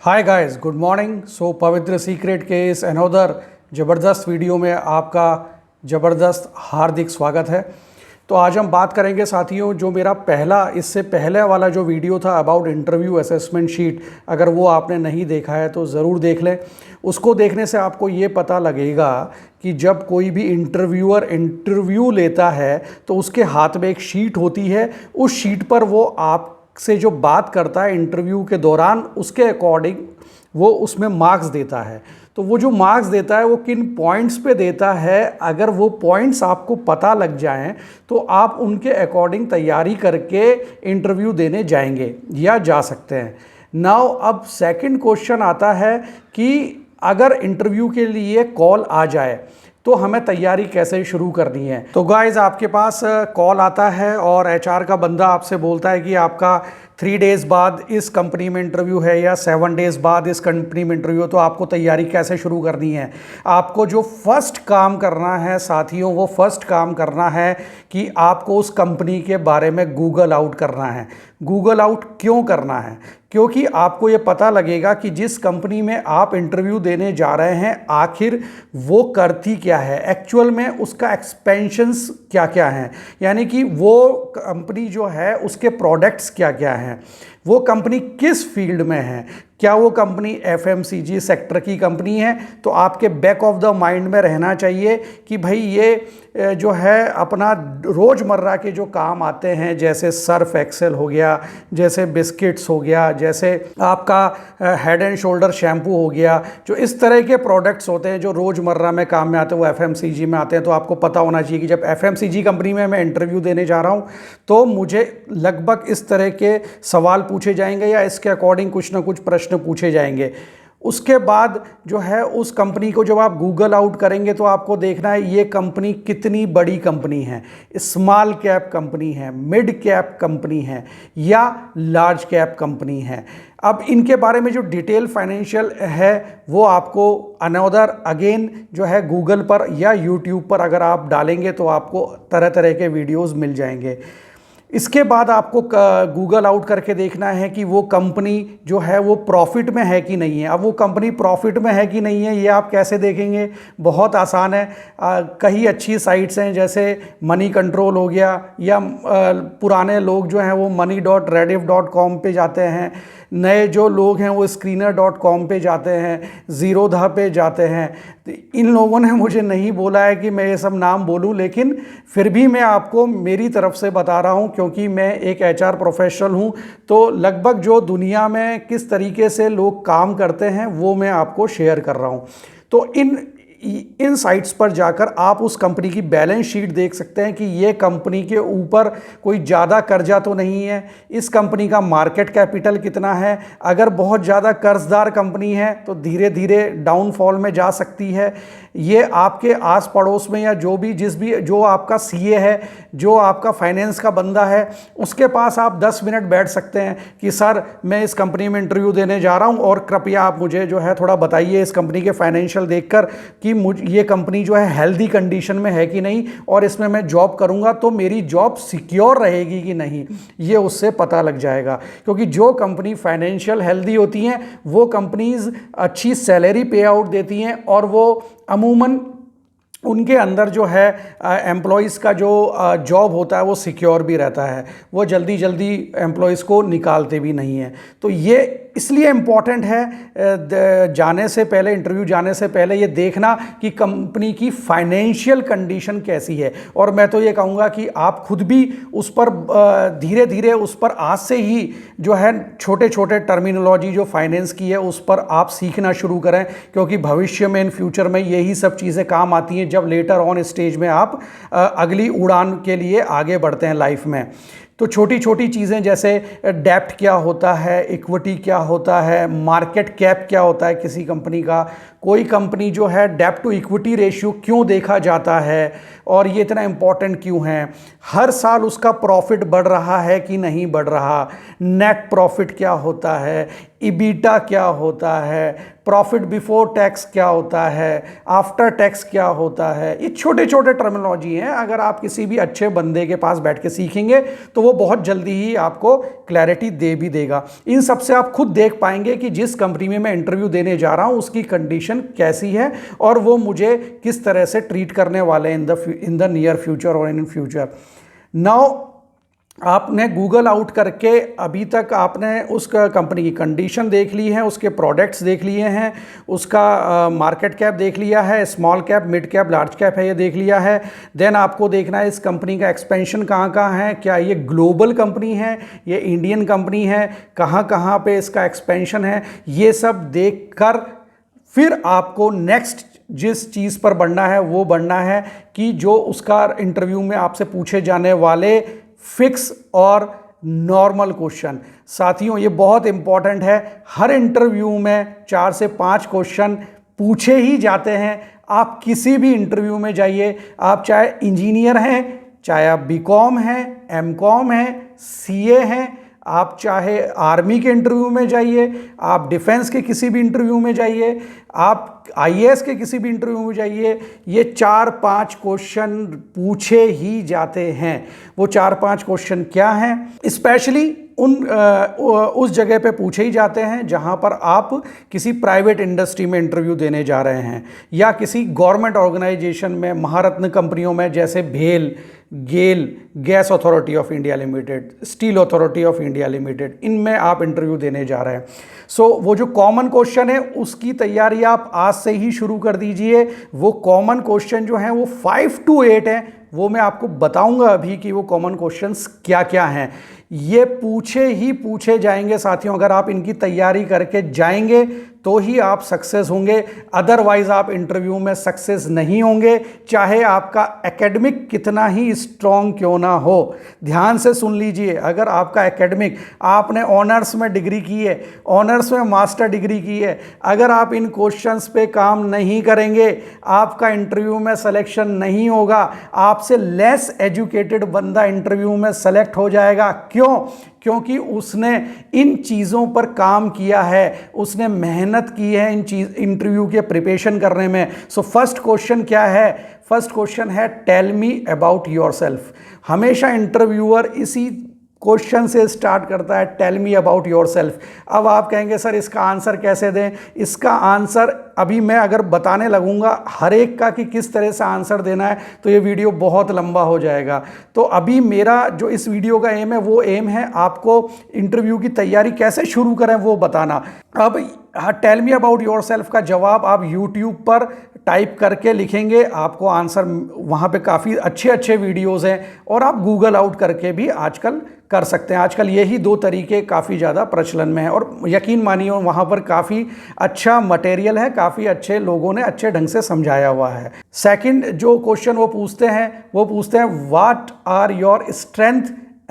हाय guys, good morning. So पवित्र secret के इस अनोदर ज़बरदस्त वीडियो में आपका ज़बरदस्त हार्दिक स्वागत है। तो आज हम बात करेंगे साथियों, जो मेरा इससे पहले वाला जो वीडियो था अबाउट इंटरव्यू असेसमेंट शीट, अगर वो आपने नहीं देखा है तो ज़रूर देख लें। उसको देखने से आपको ये पता लगेगा कि जब कोई भी इंटरव्यूअर इंटरव्यू लेता है तो उसके हाथ में एक शीट होती है। उस शीट पर वो आप से जो बात करता है इंटरव्यू के दौरान, उसके अकॉर्डिंग वो उसमें मार्क्स देता है। तो वो जो मार्क्स देता है वो किन पॉइंट्स पे देता है, अगर वो पॉइंट्स आपको पता लग जाएं तो आप उनके अकॉर्डिंग तैयारी करके इंटरव्यू देने जाएंगे या जा सकते हैं। नाउ अब सेकंड क्वेश्चन आता है कि अगर इंटरव्यू के लिए कॉल आ जाए तो हमें तैयारी कैसे शुरू करनी है। तो गाइज, आपके पास कॉल आता है और एचआर का बंदा आपसे बोलता है कि आपका 3 डेज़ बाद इस कंपनी में इंटरव्यू है या 7 डेज़ बाद इस कंपनी में इंटरव्यू, तो आपको तैयारी कैसे शुरू करनी है। आपको जो फर्स्ट काम करना है साथियों, वो फर्स्ट काम करना है कि आपको उस कंपनी के बारे में गूगल आउट करना है। गूगल आउट क्यों करना है? क्योंकि आपको ये पता लगेगा कि जिस कंपनी में आप इंटरव्यू देने जा रहे हैं आखिर वो करती क्या है, एक्चुअल में उसका एक्सपेंशंस क्या क्या हैं, यानी कि वो कंपनी जो है उसके प्रोडक्ट्स क्या क्या हैं, वो कंपनी किस फील्ड में है। क्या वो कंपनी एफएमसीजी सेक्टर की कंपनी है? तो आपके बैक ऑफ द माइंड में रहना चाहिए कि भाई ये जो है अपना रोज़मर्रा के जो काम आते हैं, जैसे सर्फ एक्सेल हो गया, जैसे बिस्किट्स हो गया, जैसे आपका हेड एंड शोल्डर शैम्पू हो गया, जो इस तरह के प्रोडक्ट्स होते हैं जो रोज़मर्रा में काम में आते हैं वो एफएमसीजी में आते हैं। तो आपको पता होना चाहिए कि जब एफएमसीजी कंपनी में मैं इंटरव्यू देने जा रहा हूँ तो मुझे लगभग इस तरह के सवाल पूछे जाएंगे या इसके अकॉर्डिंग कुछ ना कुछ प्रश्न पूछे जाएंगे। उसके बाद जो है उस कंपनी को जब आप गूगल आउट करेंगे तो आपको देखना है ये कंपनी कितनी बड़ी कंपनी है, स्मॉल कैप कंपनी है, मिड कैप कंपनी है या लार्ज कैप कंपनी है। अब इनके बारे में जो डिटेल फाइनेंशियल है वो आपको अनदर अगेन जो है गूगल पर या यूट्यूब पर अगर आप डालेंगे तो आपको तरह तरह के वीडियोस मिल जाएंगे। इसके बाद आपको गूगल आउट करके देखना है कि वो कंपनी जो है वो प्रॉफिट में है कि नहीं है। अब वो कंपनी प्रॉफिट में है कि नहीं है ये आप कैसे देखेंगे? बहुत आसान है। कई अच्छी साइट्स हैं जैसे मनी कंट्रोल हो गया, या पुराने लोग जो हैं वो money.rediff.com पे जाते हैं, नए जो लोग हैं वो screener.com पे जाते हैं, ज़ीरोधा पे जाते हैं। तो इन लोगों ने मुझे नहीं बोला है कि मैं ये सब नाम बोलूं, लेकिन फिर भी मैं आपको मेरी तरफ से बता रहा हूं क्योंकि मैं एक एचआर प्रोफेशनल हूं। तो लगभग जो दुनिया में किस तरीके से लोग काम करते हैं वो मैं आपको शेयर कर रहा हूं। तो इन साइट्स पर जाकर आप उस कंपनी की बैलेंस शीट देख सकते हैं कि ये कंपनी के ऊपर कोई ज़्यादा कर्जा तो नहीं है, इस कंपनी का मार्केट कैपिटल कितना है। अगर बहुत ज़्यादा कर्जदार कंपनी है तो धीरे धीरे डाउनफॉल में जा सकती है। ये आपके आस पड़ोस में या जो आपका सीए है, जो आपका फाइनेंस का बंदा है, उसके पास आप 10 मिनट बैठ सकते हैं कि सर मैं इस कंपनी में इंटरव्यू देने जा रहा हूं और कृपया आप मुझे जो है थोड़ा बताइए इस कंपनी के फाइनेंशियल देखकर कि ये कंपनी जो है हेल्दी कंडीशन में है कि नहीं, और इसमें मैं जॉब करूंगा तो मेरी जॉब सिक्योर रहेगी कि नहीं, ये उससे पता लग जाएगा। क्योंकि जो कंपनी फाइनेंशियल हेल्दी होती हैं वो कंपनीज अच्छी सैलरी पे आउट देती हैं और वो अमूमन उनके अंदर जो है एम्प्लॉयज़ का जो जॉब होता है वो सिक्योर भी रहता है, वो जल्दी जल्दी एम्प्लॉयज़ को निकालते भी नहीं हैं। तो ये इसलिए इम्पॉर्टेंट है जाने से पहले, इंटरव्यू जाने से पहले ये देखना कि कंपनी की फाइनेंशियल कंडीशन कैसी है। और मैं तो ये कहूँगा कि आप खुद भी उस पर धीरे धीरे उस पर आज से ही जो है छोटे छोटे टर्मिनोलॉजी जो फाइनेंस की है उस पर आप सीखना शुरू करें, क्योंकि भविष्य में इन फ्यूचर में यही सब चीज़ें काम आती हैं जब लेटर ऑन स्टेज में आप अगली उड़ान के लिए आगे बढ़ते हैं लाइफ में। तो छोटी छोटी चीज़ें जैसे डेप्ट क्या होता है, इक्विटी क्या होता है, मार्केट कैप क्या होता है किसी कंपनी का, कोई कंपनी जो है डेप्ट टू इक्विटी रेशियो क्यों देखा जाता है और ये इतना इम्पॉर्टेंट क्यों है, हर साल उसका प्रॉफिट बढ़ रहा है कि नहीं बढ़ रहा, नेट प्रॉफिट क्या होता है, ईबीटा क्या होता है, प्रॉफिट बिफोर टैक्स क्या होता है, आफ्टर टैक्स क्या होता है। ये छोटे छोटे टर्मिनोलॉजी हैं, अगर आप किसी भी अच्छे बंदे के पास बैठ के सीखेंगे तो वो बहुत जल्दी ही आपको क्लैरिटी दे भी देगा। इन सब से आप खुद देख पाएंगे कि जिस कंपनी में मैं इंटरव्यू देने जा रहा हूं उसकी कंडीशन कैसी है और वो मुझे किस तरह से ट्रीट करने वाले हैं इन द नियर फ्यूचर और इन फ्यूचर। नाउ आपने गूगल आउट करके अभी तक आपने उस कंपनी की कंडीशन देख ली है, उसके प्रोडक्ट्स देख लिए हैं, उसका मार्केट कैप देख लिया है, small cap, mid cap, large cap है, ये देख लिया है। देन आपको देखना है इस कंपनी का एक्सपेंशन कहाँ कहाँ है, क्या ये ग्लोबल कंपनी है, ये इंडियन कंपनी है, कहाँ कहाँ पे इसका एक्सपेंशन है। ये सब देख कर फिर आपको नेक्स्ट जिस चीज़ पर बढ़ना है वो बढ़ना है कि जो उसका इंटरव्यू में आपसे पूछे जाने वाले फिक्स और नॉर्मल क्वेश्चन। साथियों ये बहुत इंपॉर्टेंट है, हर इंटरव्यू में 4 से 5 क्वेश्चन पूछे ही जाते हैं। आप किसी भी इंटरव्यू में जाइए, आप चाहे इंजीनियर हैं, चाहे आप बीकॉम हैं, एमकॉम हैं, सीए हैं, आप चाहे आर्मी के इंटरव्यू में जाइए, आप डिफेंस के किसी भी इंटरव्यू में जाइए, आप आईएएस के किसी भी इंटरव्यू में जाइए, ये 4-5 क्वेश्चन पूछे ही जाते हैं। वो 4-5 क्वेश्चन क्या हैं? स्पेशली उस जगह पे पूछे ही जाते हैं जहां पर आप किसी प्राइवेट इंडस्ट्री में इंटरव्यू देने जा रहे हैं या किसी गवर्नमेंट ऑर्गेनाइजेशन में, महारत्न कंपनियों में जैसे भेल, GAIL, gas authority of India limited, steel authority of India limited, इनमें आप इंटरव्यू देने जा रहे हैं। सो वो जो कॉमन क्वेश्चन है उसकी तैयारी आप आज से ही शुरू कर दीजिए। वो कॉमन क्वेश्चन जो हैं वो 5 to 8 हैं, वो मैं आपको बताऊंगा अभी कि वो कॉमन क्वेश्चंस क्या क्या हैं। ये पूछे ही पूछे जाएंगे साथियों, अगर आप इनकी तैयारी करके जाएंगे तो ही आप सक्सेस होंगे, अदरवाइज आप इंटरव्यू में सक्सेस नहीं होंगे, चाहे आपका एकेडमिक कितना ही स्ट्रॉन्ग क्यों ना हो। ध्यान से सुन लीजिए, अगर आपका एकेडमिक, आपने ऑनर्स में डिग्री की है, ऑनर्स में मास्टर डिग्री की है, अगर आप इन क्वेश्चंस पे काम नहीं करेंगे, आपका इंटरव्यू में सिलेक्शन नहीं होगा, आपसे लेस एजुकेटेड बंदा इंटरव्यू में सेलेक्ट हो जाएगा। क्यों? क्योंकि उसने इन चीज़ों पर काम किया है, उसने मेहनत की है इंटरव्यू के प्रिपरेशन करने में। सो फर्स्ट क्वेश्चन क्या है? फर्स्ट क्वेश्चन है टेल मी अबाउट योरसेल्फ। हमेशा इंटरव्यूअर इसी क्वेश्चन से स्टार्ट करता है, टेल मी अबाउट योरसेल्फ। अब आप कहेंगे सर इसका आंसर कैसे दें? इसका आंसर अभी मैं अगर बताने लगूंगा हर एक का कि किस तरह से आंसर देना है तो ये वीडियो बहुत लंबा हो जाएगा। तो अभी मेरा जो इस वीडियो का एम है वो एम है आपको इंटरव्यू की तैयारी कैसे शुरू करें वो बताना। अब टेल मी अबाउट योरसेल्फ का जवाब आप यूट्यूब पर टाइप करके लिखेंगे, आपको आंसर वहाँ पे काफ़ी अच्छे अच्छे वीडियोज़ हैं, और आप गूगल आउट करके भी आजकल कर सकते हैं। आजकल यही 2 तरीके काफ़ी ज़्यादा प्रचलन में है और यकीन मानिए वहाँ पर काफ़ी अच्छा मटेरियल है, काफ़ी अच्छे लोगों ने अच्छे ढंग से समझाया हुआ है। सेकंड जो क्वेश्चन वो पूछते हैं what are your strength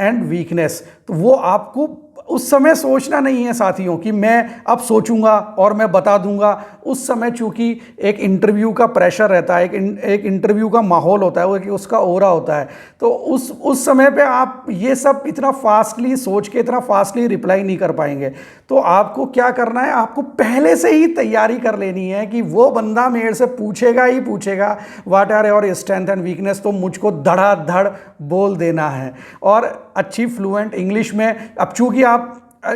and weakness. तो वो आपको उस समय सोचना नहीं है साथियों कि मैं अब सोचूंगा और मैं बता दूंगा। उस समय चूंकि एक इंटरव्यू का प्रेशर रहता है, एक इंटरव्यू का माहौल होता है, वो कि उसका ओरा होता है, तो उस समय पे आप ये सब इतना फास्टली सोच के इतना फास्टली रिप्लाई नहीं कर पाएंगे। तो आपको क्या करना है, आपको पहले से ही तैयारी कर लेनी है कि वो बंदा मेरे से पूछेगा ही पूछेगा what are your strength and weakness, तो मुझको धड़ाधड़ बोल देना है। और अच्छी फ्लुएंट इंग्लिश में, अब चूंकि आप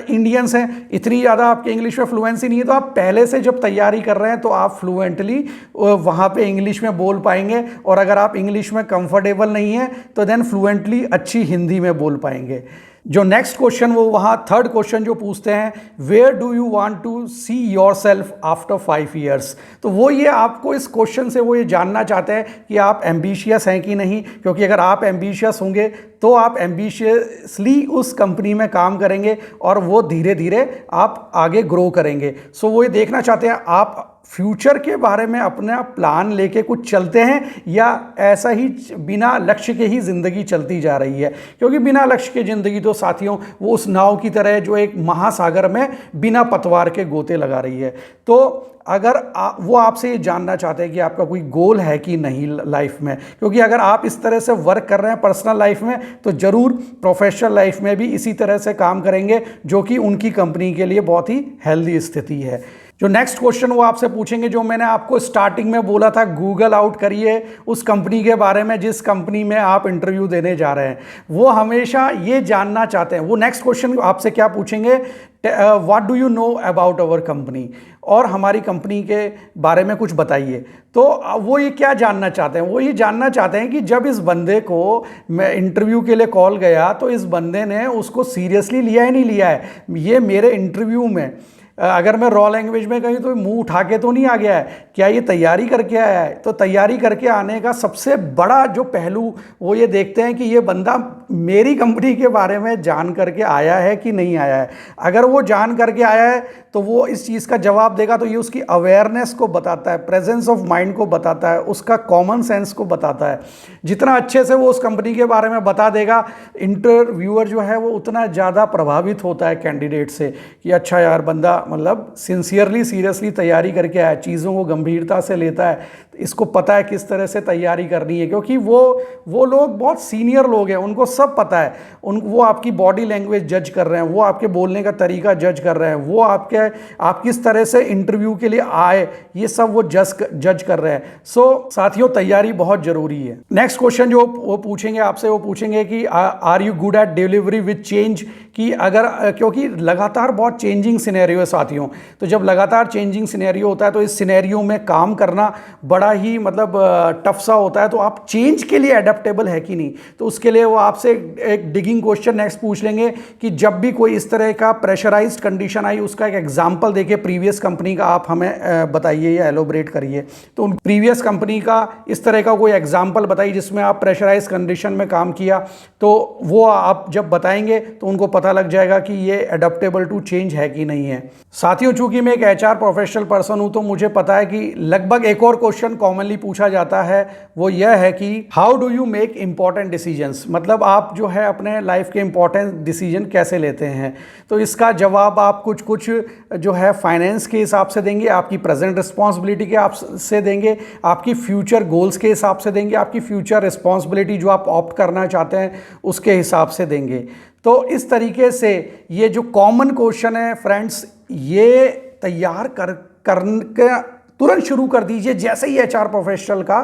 इंडियंस हैं, इतनी ज़्यादा आपके इंग्लिश में फ्लुएंसी नहीं है, तो आप पहले से जब तैयारी कर रहे हैं तो आप फ्लुएंटली वहाँ पे इंग्लिश में बोल पाएंगे। और अगर आप इंग्लिश में कंफर्टेबल नहीं हैं तो देन फ्लुएंटली अच्छी हिंदी में बोल पाएंगे। जो नेक्स्ट क्वेश्चन वो वहाँ थर्ड क्वेश्चन जो पूछते हैं, where do you want to see yourself after 5 years। तो वो ये आपको इस क्वेश्चन से वो ये जानना चाहते हैं कि आप एम्बिशियस हैं कि नहीं, क्योंकि अगर आप एम्बिशियस होंगे तो आप एम्बिशियसली उस कंपनी में काम करेंगे और वो धीरे धीरे आप आगे ग्रो करेंगे। सो वो ये देखना चाहते हैं आप फ्यूचर के बारे में अपना प्लान लेके कुछ चलते हैं, या ऐसा ही बिना लक्ष्य के ही ज़िंदगी चलती जा रही है? क्योंकि बिना लक्ष्य के ज़िंदगी तो साथियों वो उस नाव की तरह है जो एक महासागर में बिना पतवार के गोते लगा रही है। तो अगर वो आपसे ये जानना चाहते हैं कि आपका कोई गोल है कि नहीं लाइफ में, क्योंकि अगर आप इस तरह से वर्क कर रहे हैं पर्सनल लाइफ में तो ज़रूर प्रोफेशनल लाइफ में भी इसी तरह से काम करेंगे, जो कि उनकी कंपनी के लिए बहुत ही हेल्दी स्थिति है। जो नेक्स्ट क्वेश्चन वो आपसे पूछेंगे, जो मैंने आपको स्टार्टिंग में बोला था, गूगल आउट करिए उस कंपनी के बारे में जिस कंपनी में आप इंटरव्यू देने जा रहे हैं। वो हमेशा ये जानना चाहते हैं, वो नेक्स्ट क्वेश्चन आपसे क्या पूछेंगे, what do you know about our company, और हमारी कंपनी के बारे में कुछ बताइए। तो वो ये क्या जानना चाहते हैं, वो ये जानना चाहते हैं कि जब इस बंदे को मैं इंटरव्यू के लिए कॉल गया तो इस बंदे ने उसको सीरियसली लिया ही नहीं लिया है। ये मेरे इंटरव्यू में अगर मैं रॉ लैंग्वेज में कहीं तो मुंह उठा के तो नहीं आ गया है, क्या ये तैयारी करके आया है? तो तैयारी करके आने का सबसे बड़ा जो पहलू वो ये देखते हैं कि ये बंदा मेरी कंपनी के बारे में जान करके आया है कि नहीं आया है। अगर वो जान करके आया है तो वो इस चीज़ का जवाब देगा, तो ये उसकी अवेयरनेस को बताता है, प्रेजेंस ऑफ माइंड को बताता है, उसका कॉमन सेंस को बताता है। जितना अच्छे से वो उस कंपनी के बारे में बता देगा, इंटरव्यूअर जो है वो उतना ज़्यादा प्रभावित होता है कैंडिडेट से कि अच्छा यार बंदा मतलब सिंसियरली सीरियसली तैयारी करके आया, चीज़ों को गंभीरता से लेता है, इसको पता है किस तरह से तैयारी करनी है। क्योंकि वो लोग बहुत सीनियर लोग हैं, उनको सब पता है। वो आपकी बॉडी लैंग्वेज जज कर रहे हैं, वो आपके बोलने का तरीका जज कर रहे हैं, वो आप किस तरह से इंटरव्यू के लिए आए ये सब वो जज कर रहे हैं। सो साथियों तैयारी बहुत ज़रूरी है। नेक्स्ट क्वेश्चन जो वो पूछेंगे आपसे, वो पूछेंगे कि are you good at delivery with change, कि अगर क्योंकि लगातार बहुत चेंजिंग सिनेरियो है साथियों, तो जब लगातार चेंजिंग सिनेरियो होता है तो इस सिनेरियो में काम करना बड़ा ही मतलब टफ सा होता है। तो आप चेंज के लिए एडेप्टेबल है कि नहीं, तो उसके लिए वो आपसे एक डिगिंग क्वेश्चन नेक्स्ट पूछ लेंगे कि जब भी कोई इस तरह का प्रेशराइज्ड कंडीशन आई उसका एक एग्जांपल देके प्रीवियस कंपनी का आप हमें बताइए या एलोबरेट करिए। तो प्रीवियस कंपनी का इस तरह का कोई एग्जांपल बताइए जिसमें आप प्रेशराइज्ड कंडीशन में काम किया, तो वो आप जब बताएंगे तो उनको पता लग जाएगा कि ये एडेप्टेबल टू चेंज है कि नहीं है। साथियों चूंकि मैं एक एचआर प्रोफेशनल पर्सन हूं तो मुझे पता है कि लगभग एक और क्वेश्चन कॉमनली पूछा जाता है, वो यह है कि how do you make important decisions, मतलब आप जो है अपने लाइफ के इंपॉर्टेंट डिसीजन कैसे लेते हैं। तो इसका जवाब आप कुछ जो है फाइनेंस के हिसाब से देंगे, आपकी प्रेजेंट रिस्पॉन्सिबिलिटी के आप से देंगे, आपकी फ्यूचर गोल्स के हिसाब से देंगे, आपकी फ्यूचर रिस्पॉन्सिबिलिटी जो आप ऑप्ट करना चाहते हैं उसके हिसाब से देंगे। तो इस तरीके से ये जो कॉमन क्वेश्चन है फ्रेंड्स, ये तैयार करके तुरंत शुरू कर दीजिए जैसे ही एचआर प्रोफेशनल का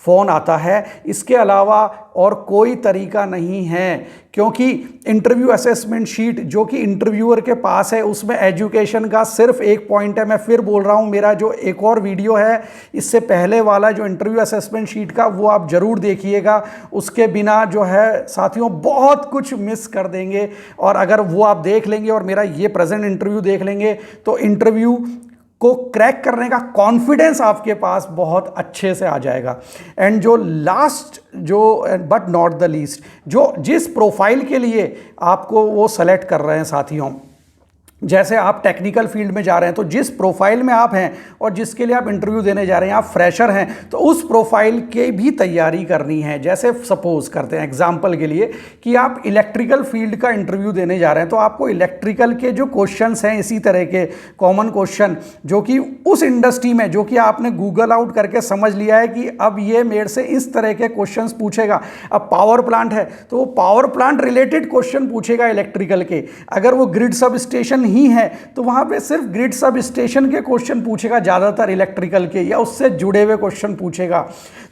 फ़ोन आता है। इसके अलावा और कोई तरीका नहीं है, क्योंकि इंटरव्यू असेसमेंट शीट जो कि इंटरव्यूअर के पास है उसमें एजुकेशन का सिर्फ एक पॉइंट है। मैं फिर बोल रहा हूँ, मेरा जो एक और वीडियो है इससे पहले वाला जो इंटरव्यू असेसमेंट शीट का, वो आप ज़रूर देखिएगा। उसके बिना जो है साथियों बहुत कुछ मिस कर देंगे, और अगर वो आप देख लेंगे और मेरा ये प्रेजेंट इंटरव्यू देख लेंगे तो इंटरव्यू को क्रैक करने का कॉन्फिडेंस आपके पास बहुत अच्छे से आ जाएगा। एंड जो लास्ट जो बट नॉट द लीस्ट, जो जिस प्रोफाइल के लिए आपको वो सेलेक्ट कर रहे हैं साथियों, जैसे आप टेक्निकल फील्ड में जा रहे हैं तो जिस प्रोफाइल में आप हैं और जिसके लिए आप इंटरव्यू देने जा रहे हैं, आप फ्रेशर हैं तो उस प्रोफाइल की भी तैयारी करनी है। जैसे सपोज करते हैं एग्जांपल के लिए कि आप इलेक्ट्रिकल फील्ड का इंटरव्यू देने जा रहे हैं, तो आपको इलेक्ट्रिकल के जो क्वेश्चंस हैं इसी तरह के कॉमन क्वेश्चन जो कि उस इंडस्ट्री में जो कि आपने गूगल आउट करके समझ लिया है कि अब ये मेरे से इस तरह के क्वेश्चन पूछेगा। अब पावर प्लांट है तो वो पावर प्लांट रिलेटेड क्वेश्चन पूछेगा इलेक्ट्रिकल के। अगर वो ग्रिड सब स्टेशन ही है तो वहां पे सिर्फ ग्रिड सब स्टेशन के क्वेश्चन पूछेगा, ज्यादातर इलेक्ट्रिकल के या उससे जुड़े हुए क्वेश्चन पूछेगा।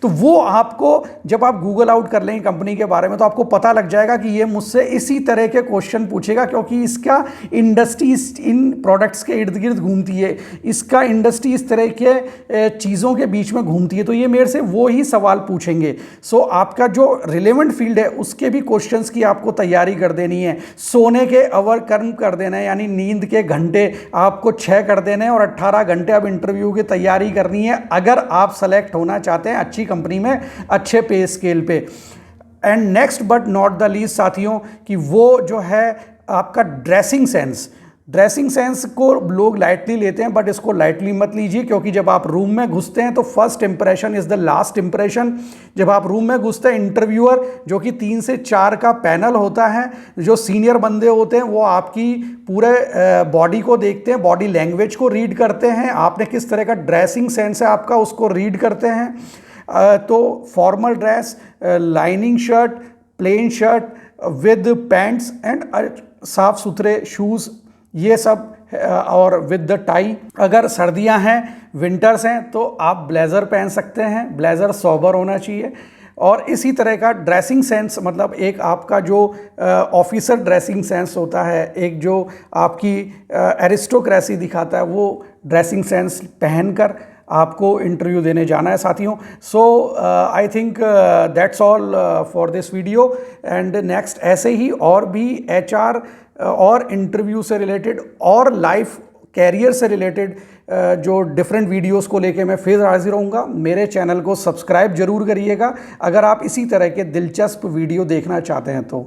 तो वो आपको जब आप गूगल आउट कर लेंगे कंपनी के बारे में तो आपको पता लग जाएगा कि ये मुझसे इसी तरह के क्वेश्चन पूछेगा, क्योंकि इसका इंडस्ट्री इन प्रोडक्ट्स के इर्द गिर्द घूमती है, इसका इंडस्ट्री इस तरह के चीज़ों के बीच में घूमती है, तो ये मेरे से वो ही सवाल पूछेंगे। सो आपका जो रिलेवेंट फील्ड है उसके भी क्वेश्चंस की आपको तैयारी कर देनी है। सोने के आवर कम कर देना है, यानी नींद के घंटे आपको 6 कर देने हैं और 18 घंटे अब इंटरव्यू की तैयारी करनी है अगर आप सेलेक्ट होना चाहते हैं अच्छी कंपनी में अच्छे पे स्केल पे। And next but not the least साथियों कि वो जो है आपका ड्रेसिंग सेंस, ड्रेसिंग सेंस को लोग लाइटली लेते हैं, बट इसको लाइटली मत लीजिए, क्योंकि जब आप रूम में घुसते हैं तो first impression is the last impression. जब आप रूम में घुसते हैं, इंटरव्यूअर जो कि 3 से 4 का पैनल होता है, जो सीनियर बंदे होते हैं वो आपकी पूरे बॉडी को देखते हैं, बॉडी लैंग्वेज को रीड करते हैं, आपने किस तरह का ड्रेसिंग सेंस है आपका उसको रीड करते हैं। तो formal dress, lining shirt, plain shirt with pants and साफ सुथरे शूज़, ये सब, और विद द टाई। अगर सर्दियां हैं, विंटर्स हैं, तो आप ब्लेज़र पहन सकते हैं, ब्लेज़र सोबर होना चाहिए। और इसी तरह का ड्रेसिंग सेंस, मतलब एक आपका जो ऑफिसर ड्रेसिंग सेंस होता है, एक जो आपकी एरिस्टोक्रेसी दिखाता है, वो ड्रेसिंग सेंस पहनकर आपको इंटरव्यू देने जाना है साथियों। So I think that's all for this video, and next ऐसे ही और भी HR और इंटरव्यू से रिलेटेड और लाइफ कैरियर से रिलेटेड जो डिफरेंट वीडियोस को लेके मैं फिर हाजिर होऊंगा। मेरे चैनल को सब्सक्राइब जरूर करिएगा अगर आप इसी तरह के दिलचस्प वीडियो देखना चाहते हैं तो।